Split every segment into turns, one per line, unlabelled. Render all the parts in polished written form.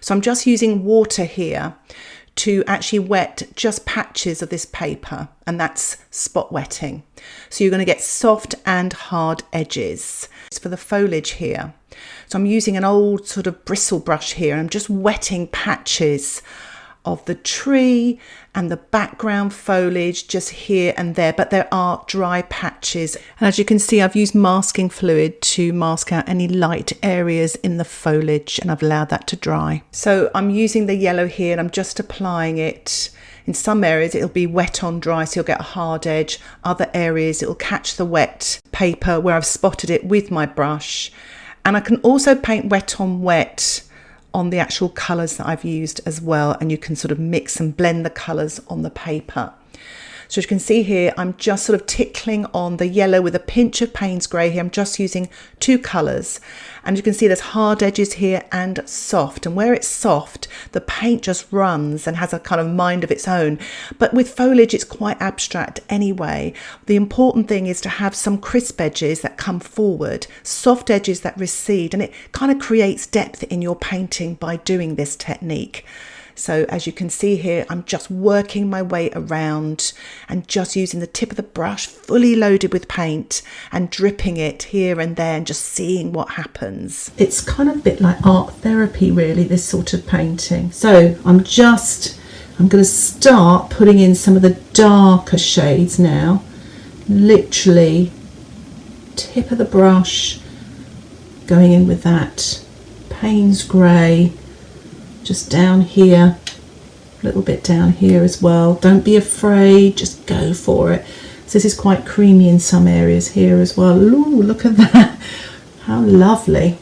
So I'm just using water here to actually wet just patches of this paper, and that's spot wetting. So you're going to get soft and hard edges. It's for the foliage here. So I'm using an old sort of bristle brush here, and I'm just wetting patches of the tree and the background foliage just here and there, but there are dry patches. And as you can see, I've used masking fluid to mask out any light areas in the foliage, and I've allowed that to dry. So I'm using the yellow here, and I'm just applying it. In some areas it'll be wet on dry, so you'll get a hard edge. Other areas it'll catch the wet paper where I've spotted it with my brush. And I can also paint wet on wet on the actual colours that I've used as well, and you can sort of mix and blend the colours on the paper. So as you can see here, I'm just sort of tickling on the yellow with a pinch of Paynes grey here. I'm just using 2 colours, and you can see there's hard edges here and soft, and where it's soft the paint just runs and has a kind of mind of its own. But with foliage it's quite abstract anyway. The important thing is to have some crisp edges that come forward, soft edges that recede, and it kind of creates depth in your painting by doing this technique. So as you can see here, I'm just working my way around and just using the tip of the brush fully loaded with paint and dripping it here and there and just seeing what happens. It's kind of a bit like art therapy really, this sort of painting. So I'm going to start putting in some of the darker shades now. Literally tip of the brush going in with that Paynes grey. Just down here, a little bit down here as well. Don't be afraid, just go for it. So this is quite creamy in some areas here as well. Ooh, look at that, how lovely.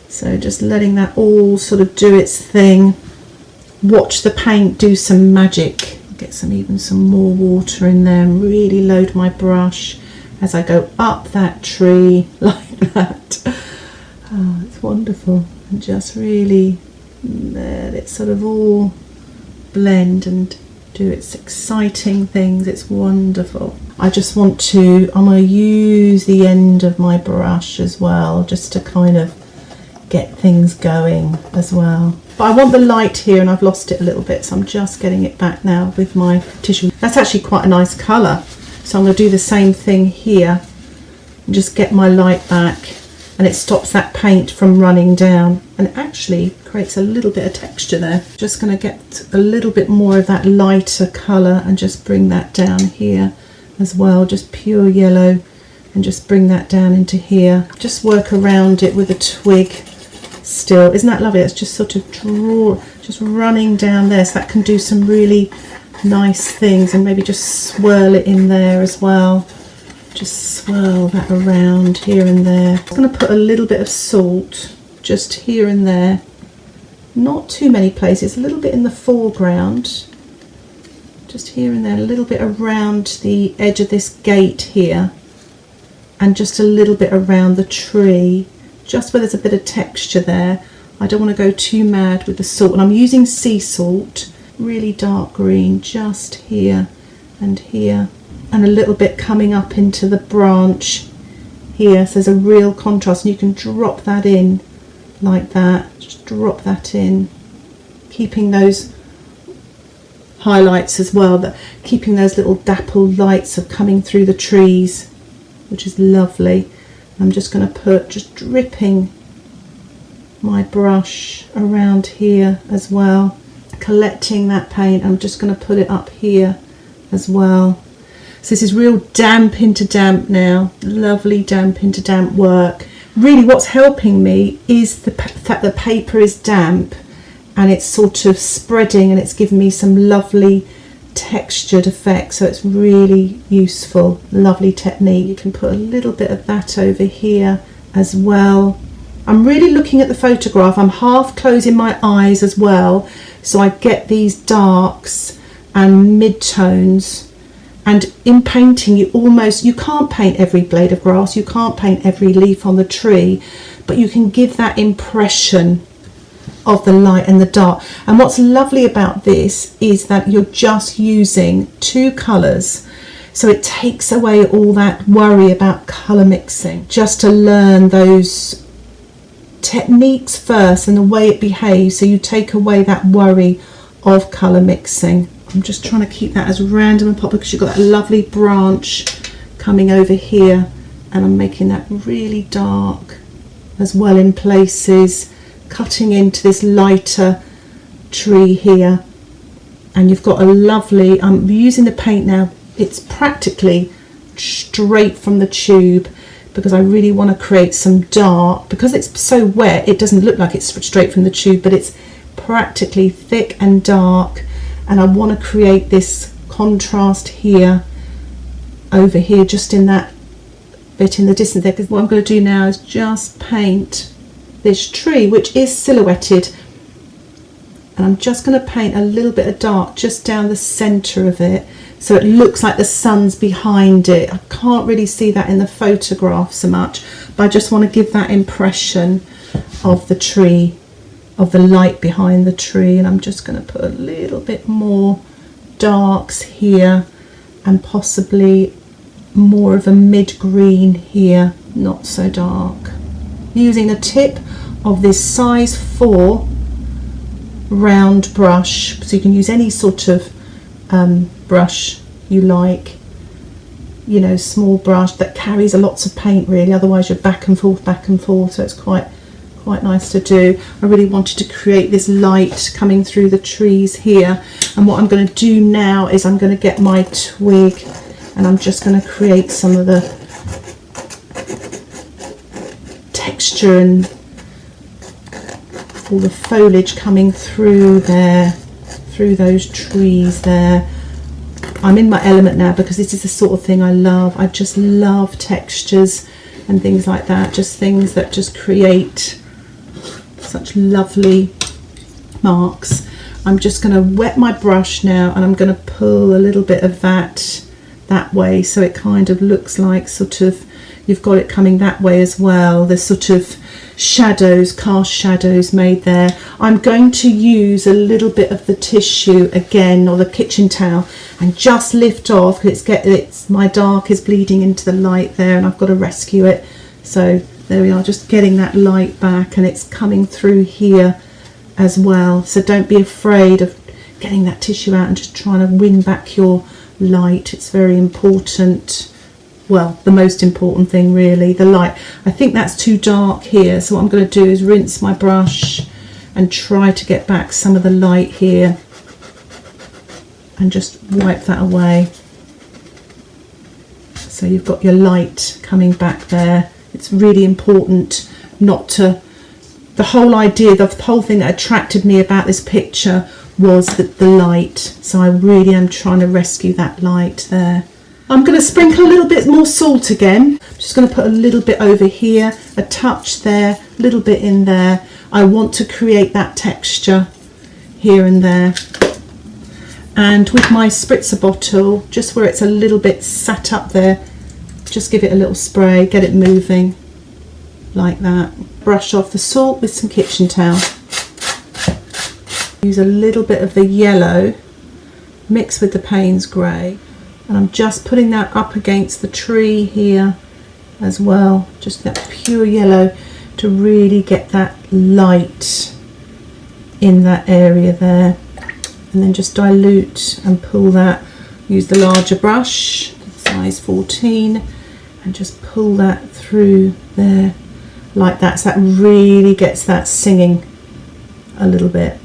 So just letting that all sort of do its thing. Watch the paint do some magic. Get even some more water in there and really load my brush as I go up that tree like that. Oh, it's wonderful. And just really let it sort of all blend and do its exciting things. It's wonderful. I'm going to use the end of my brush as well, just to kind of get things going as well. But I want the light here, and I've lost it a little bit, so I'm just getting it back now with my tissue. That's actually quite a nice colour, so I'm going to do the same thing here and just get my light back, and it stops that paint from running down and actually creates a little bit of texture there. Just going to get a little bit more of that lighter colour and just bring that down here as well, just pure yellow, and just bring that down into here. Just work around it with a twig still. Isn't that lovely? It's just sort of just running down there, so that can do some really nice things, and maybe just swirl it in there as well. Just swirl that around here and there. I'm going to put a little bit of salt just here and there, not too many places, a little bit in the foreground, just here and there, a little bit around the edge of this gate here, and just a little bit around the tree, just where there's a bit of texture there. I don't want to go too mad with the salt, and I'm using sea salt, really dark green, just here and here, and a little bit coming up into the branch here, so there's a real contrast, and you can drop that in like that. Just drop that in, keeping those highlights as well, keeping those little dappled lights of coming through the trees, which is lovely. I'm just going to just dripping my brush around here as well, collecting that paint. I'm just going to put it up here as well. So this is real damp into damp now, lovely damp into damp work. Really what's helping me is the fact the paper is damp and it's sort of spreading, and it's giving me some lovely textured effects, so it's really useful, lovely technique. You can put a little bit of that over here as well. I'm really looking at the photograph, I'm half closing my eyes as well, so I get these darks and mid-tones. And in painting, you can't paint every blade of grass, you can't paint every leaf on the tree, but you can give that impression of the light and the dark. And what's lovely about this is that you're just using 2 colours, so it takes away all that worry about colour mixing, just to learn those techniques first and the way it behaves, so you take away that worry of colour mixing. I'm just trying to keep that as random and pop because you've got that lovely branch coming over here, and I'm making that really dark as well in places, cutting into this lighter tree here. And you've got a lovely, I'm using the paint now, it's practically straight from the tube because I really want to create some dark, because it's so wet it doesn't look like it's straight from the tube, but it's practically thick and dark, and I want to create this contrast here, over here, just in that bit in the distance there, because what I'm going to do now is just paint this tree, which is silhouetted, and I'm just going to paint a little bit of dark just down the centre of it, so it looks like the sun's behind it. I can't really see that in the photograph so much, but I just want to give that impression of the tree, of the light behind the tree. And I'm just going to put a little bit more darks here, and possibly more of a mid-green here, not so dark. Using the tip of this size 4 round brush, so you can use any sort of brush you like, you know, small brush that carries a lots of paint really, otherwise you're back and forth, so it's quite nice to do. I really wanted to create this light coming through the trees here, and what I'm going to do now is I'm going to get my twig and I'm just going to create some of the texture and all the foliage coming through there, through those trees there. I'm in my element now because this is the sort of thing I love. I just love textures and things like that, just things that just create such lovely marks. I'm just going to wet my brush now, and I'm going to pull a little bit of that way, so it kind of looks like sort of you've got it coming that way as well. There's sort of shadows, cast shadows made there. I'm going to use a little bit of the tissue again, or the kitchen towel, and just lift off. It's my dark is bleeding into the light there, and I've got to rescue it. So there we are, just getting that light back, and it's coming through here as well. So don't be afraid of getting that tissue out and just trying to win back your light. It's very important. Well, the most important thing really, the light. I think that's too dark here, so what I'm going to do is rinse my brush and try to get back some of the light here and just wipe that away. So you've got your light coming back there. It's really important not to, the whole idea, the whole thing that attracted me about this picture was the light. So I really am trying to rescue that light there. I'm going to sprinkle a little bit more salt again. I'm just going to put a little bit over here, a touch there, a little bit in there. I want to create that texture here and there. And with my spritzer bottle, just where it's a little bit sat up there, just give it a little spray, get it moving like that. Brush off the salt with some kitchen towel. Use a little bit of the yellow, mix with the Paynes grey. And I'm just putting that up against the tree here as well, just that pure yellow to really get that light in that area there. And then just dilute and pull that, use the larger brush, size 14, and just pull that through there like that, so that really gets that singing a little bit.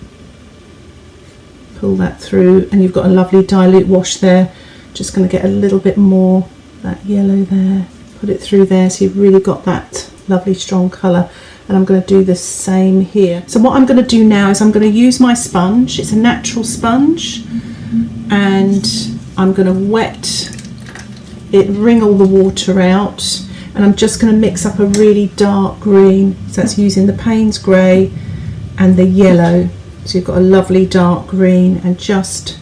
Pull that through, and you've got a lovely dilute wash there. Just going to get a little bit more that yellow there, put it through there, so you've really got that lovely strong colour. And I'm going to do the same here. So what I'm going to do now is I'm going to use my sponge. It's a natural sponge, and I'm going to wet it, wring all the water out, and I'm just going to mix up a really dark green. So that's using the Paynes grey and the yellow, so you've got a lovely dark green, and just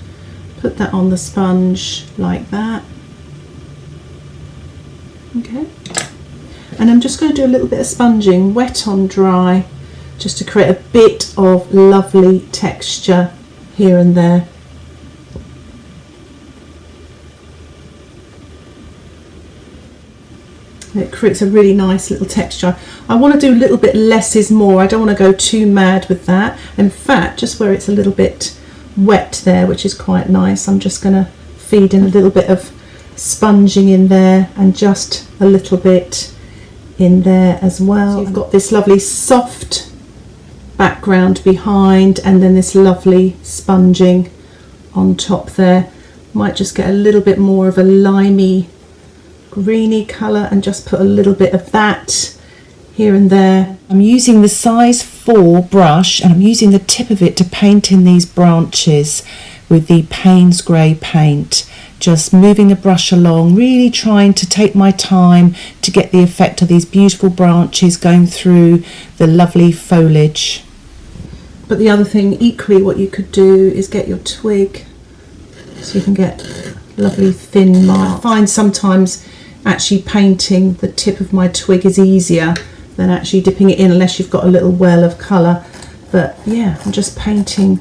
put that on the sponge like that. Okay, and I'm just going to do a little bit of sponging, wet on dry, just to create a bit of lovely texture here and there. It creates a really nice little texture. I want to do a little bit less is more. I don't want to go too mad with that. In fact, just where it's a little bit wet there, which is quite nice, I'm just going to feed in a little bit of sponging in there and just a little bit in there as well. So you've got this lovely soft background behind and then this lovely sponging on top there. Might just get a little bit more of a limey greeny colour and just put a little bit of that here and there. I'm using the size 4 brush and I'm using the tip of it to paint in these branches with the Paynes grey paint. Just moving the brush along, really trying to take my time to get the effect of these beautiful branches going through the lovely foliage. But the other thing, equally, what you could do is get your twig so you can get lovely thin marks. I find sometimes actually painting the tip of my twig is easier than actually dipping it in unless you've got a little well of colour. But yeah, I'm just painting,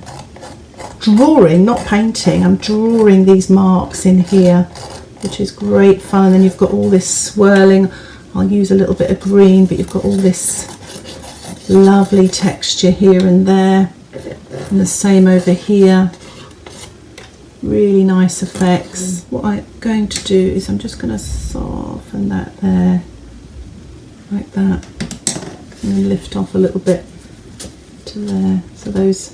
drawing, not painting, I'm drawing these marks in here, which is great fun. And then you've got all this swirling. I'll use a little bit of green, but you've got all this lovely texture here and there, and the same over here. Really nice effects. What I'm going to do is I'm just going to soften that there like that and then lift off a little bit to there. So those,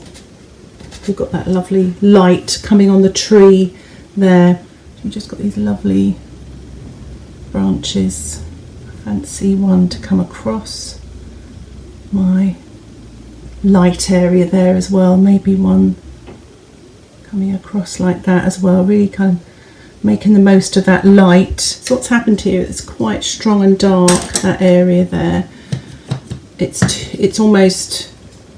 we've got that lovely light coming on the tree there. You've just got these lovely branches. Fancy one to come across my light area there as well, maybe one coming across like that as well, really kind of making the most of that light. So what's happened here, it's quite strong and dark, that area there. It's almost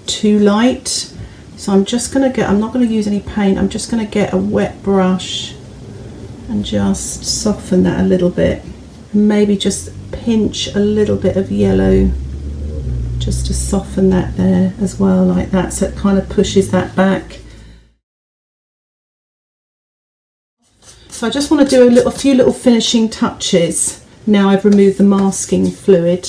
too light, so I'm just going to get, I'm not going to use any paint, I'm just going to get a wet brush and just soften that a little bit, and maybe just pinch a little bit of yellow just to soften that there as well, like that, so it kind of pushes that back. So I just want to do a few little finishing touches now I've removed the masking fluid.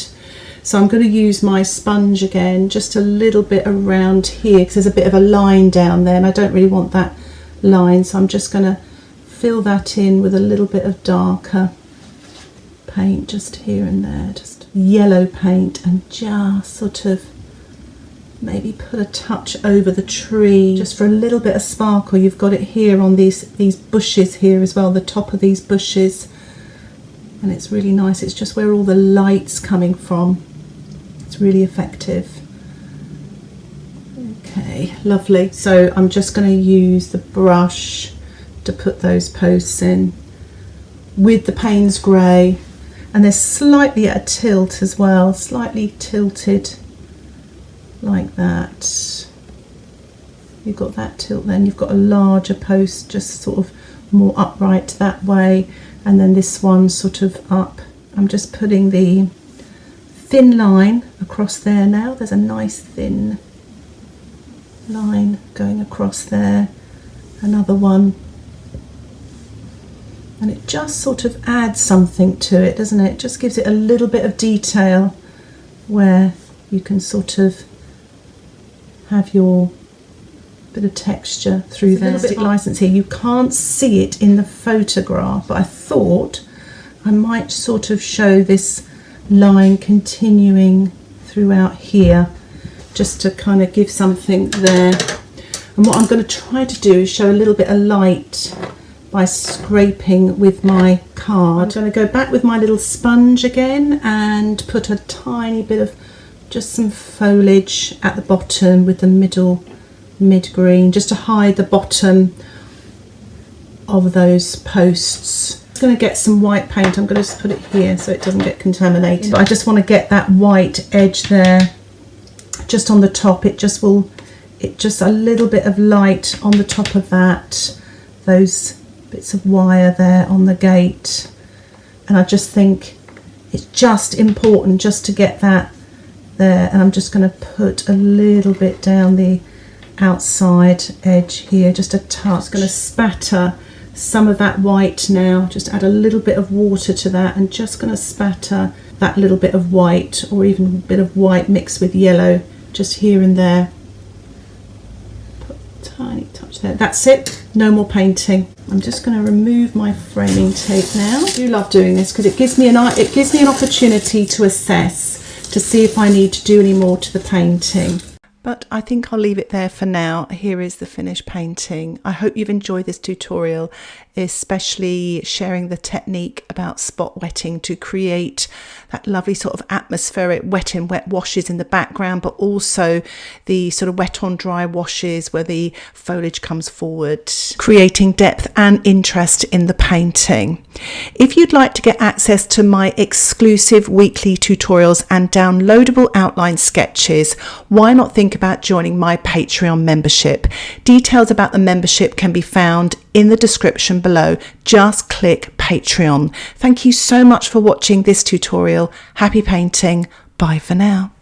So I'm going to use my sponge again, just a little bit around here because there's a bit of a line down there and I don't really want that line, so I'm just going to fill that in with a little bit of darker paint just here and there, just yellow paint, and just sort of maybe put a touch over the tree just for a little bit of sparkle. You've got it here on these bushes here as well, the top of these bushes, and it's really nice. It's just where all the light's coming from. It's really effective. Okay, lovely. So I'm just going to use the brush to put those posts in with the Paynes grey, and they're slightly at a tilt as well, slightly tilted like that. You've got that tilt, then you've got a larger post just sort of more upright that way, and then this one sort of up. I'm just putting the thin line across there now. There's a nice thin line going across there, another one, and it just sort of adds something to it, doesn't it? It just gives it a little bit of detail where you can sort of have your bit of texture through there. There's a license here. You can't see it in the photograph, but I thought I might sort of show this line continuing throughout here just to kind of give something there. And what I'm going to try to do is show a little bit of light by scraping with my card. I'm going to go back with my little sponge again and put a tiny bit of just some foliage at the bottom with the mid green, just to hide the bottom of those posts. I'm going to get some white paint. I'm going to just put it here so it doesn't get contaminated. But I just want to get that white edge there just on the top. It just a little bit of light on the top of that, those bits of wire there on the gate. And I just think it's just important just to get that there, and I'm just going to put a little bit down the outside edge here, just a touch. I'm going to spatter some of that white now, just add a little bit of water to that, and just going to spatter that little bit of white, or even a bit of white mixed with yellow, just here and there. Put a tiny touch there. That's it. No more painting. I'm just going to remove my framing tape now. I do love doing this because it gives me an opportunity to assess, to see if I need to do any more to the painting. But I think I'll leave it there for now. Here is the finished painting. I hope you've enjoyed this tutorial, especially sharing the technique about spot wetting to create that lovely sort of atmospheric wet in wet washes in the background, but also the sort of wet on dry washes where the foliage comes forward, creating depth and interest in the painting. If you'd like to get access to my exclusive weekly tutorials and downloadable outline sketches, why not think about joining my Patreon membership? Details about the membership can be found in the description below. Just click Patreon. Thank you so much for watching this tutorial. Happy painting. Bye for now.